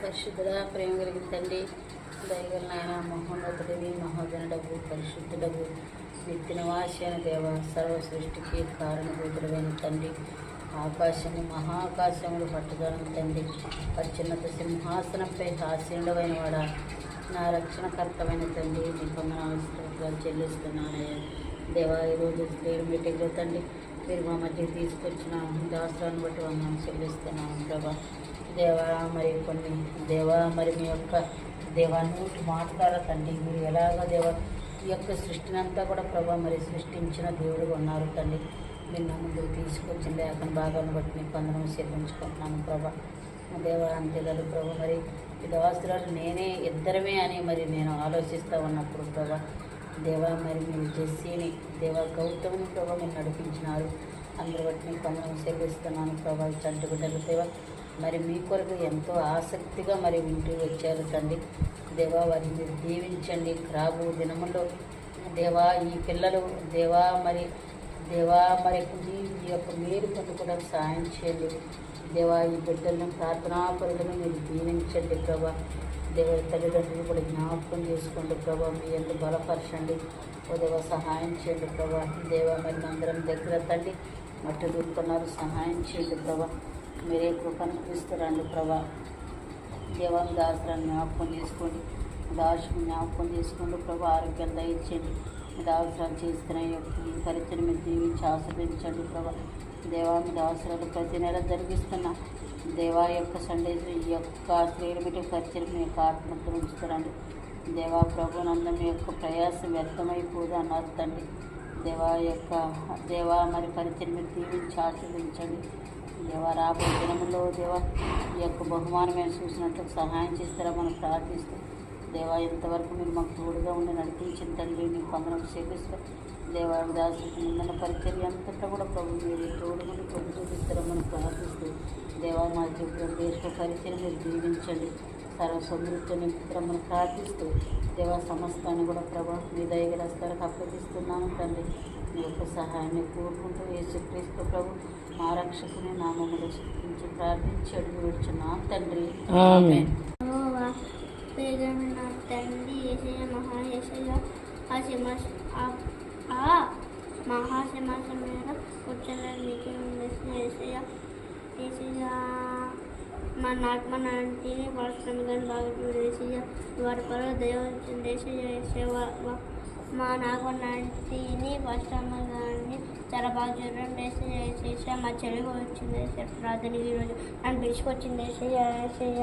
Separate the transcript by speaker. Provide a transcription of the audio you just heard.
Speaker 1: పరిశుద్ధుడ ప్రేమ కలిగిన తండ్రి, దయగల నాయన, మహోన్నతుడివి, మహోదనుడవు, పరిశుద్ధుడవు, నిత్య నివాసి అయిన దేవ, సర్వ సృష్టికి కారణభూతుడైన తండ్రి, ఆకాశము మహాకాశములు పట్టుదలను తండ్రి, అత్యున్నత సింహాసనంపై ఆసీనుడమైన వాడా, నా రక్షణకర్తమైన తండ్రి, నీ కొందనాలు చెల్లిస్తున్నానయ్యా. దేవా, ఈరోజు ప్రేయర్ మీటింగ్లో తండ్రి మీరు మా మధ్య తీసుకొచ్చిన దాసాన్ని బట్టి వందనాలు చెల్లిస్తున్నాను ప్రభా. దేవా, మరి కొన్ని దేవా, మరి మీ యొక్క దేవాన్ని మాట్లాడాల తండ్రి, మీరు ఎలాగ దేవా ఈ యొక్క సృష్టిని అంతా కూడా ప్రభా మరి సృష్టించిన దేవుడుగా ఉన్నారు తండ్రి. మీరు నా ముందుకు తీసుకొచ్చిన లేఖన భాగాన్ని బట్టి మీకు వందనాలు చెల్లించుకుంటున్నాను ప్రభా. దేవా, అంతేకాదు ప్రభా, మరి ఈ దాసురాలు నేనే ఇద్దరమే అని మరి నేను ఆలోచిస్తూ ఉన్నప్పుడు ప్రభా, దేవా, మరి మీరు జెస్సీని దేవా గౌతమ్ని ప్రభా మీరు నడిపించినారు. అందరి బట్టి మీకు వందనాలు చెల్లిస్తున్నాను ప్రభా. చంటి బిడ్డలు దేవా మరి మీ కొరకు ఎంతో ఆసక్తిగా మరి వింటూ వచ్చారు తండ్రి. దేవా, వారిని మీరు దీవించండి. రాబో దినముల్లో దేవా ఈ పిల్లలు దేవా మరి ఈ యొక్క మేలు పొందుకోవడానికి సహాయం చేయండి. దేవా, ఈ బిడ్డలను ప్రార్థనాపరులను మీరు దీవించండి ప్రభా. దేవ, తల్లిదండ్రులు కూడా జ్ఞాపకం చేసుకోండి ప్రభా. మీ ఎంత బలపరచండి. ఓ దేవ, సహాయం చేయండి ప్రభా. దేవా, మరి అందరం దగ్గర తండ్రి మట్టి దూరుతున్నారు, సహాయం చేయండి ప్రభా. మీరే కృపను చూపిస్తారండి ప్రభా. దేవా, దాసరాన్ని జ్ఞాపకం చేసుకోండి, దాసుని జ్ఞాపకం చేసుకోండి ప్రభా. ఆరోగ్యం దయచేయండి. దాసరాలు చేస్తున్న ఈ పరిచయం మీరు దీవించి ఆస్వాదించండి ప్రభా. దేవా, మీ దాసరాలు ప్రతి నెల జరిగిస్తున్న దేవా యొక్క సండేస్ ఈ యొక్క స్త్రీల మీటింగ్ పరిచయం మీ యొక్క ఆత్మతో ఉంచుతారండి. దేవా ప్రభు, నందు మీ యొక్క ప్రయాసం వ్యర్థమైపోదు అన్నారు తండ్రి. దేవా మరి పరిచయం మీరు దీవించి ఆస్వాదించండి. దేవా, రాబోయే దినములో దేవా ఈ యొక్క బహుమానమైన చూసినట్టు సహాయం చేస్తారా మనం ప్రార్థిస్తూ. దేవా, ఇంతవరకు మీరు మాకు తోడుగా ఉండి నడిపించిన తండ్రి మీకు వందనాలు సేవిస్తూ. దేవా, దాసులకు నిన్న పరిచర్య అంతటా కూడా ప్రభు మీరు తోడుగుండి ప్రభు చూపిస్తారా మనం ప్రార్థిస్తూ. దేవా, మా జీవితం దేశ పరిచయం మీరు దీవించండి. సర్వ సమృద్ధి నిమిత్తం ప్రార్థిస్తూ దేవా సమస్తాన్ని కూడా ప్రభా మీ దయగలస్తారకు అప్పగిస్తున్నాను తండ్రి. మీ యొక్క సహాయాన్ని కోరుకుంటూ యేసుక్రీస్తు ప్రభు మా రక్షకుని నామములో స్తుతించి ప్రార్థించి అడుగు వచ్చున్నాం తండ్రి. ఆమేన్.
Speaker 2: తండ్రి యేసయ్య మహాశమాసం మీద కూర్చొని నీకే ఉంది యేసయ్య. మా నాటిని పరస్పరం కానీ బాగా చూడేసయ్య. వారి పరువు దయవచ్చింది యేసయ్య. మా నాటిని పరస్పరం కానీ చాలా బాగా చూడండి యేసయ్య. మా చెల్లి వచ్చింది ప్రార్థన ఈరోజు నన్ను పిలుచుకొచ్చింది యేసయ్య.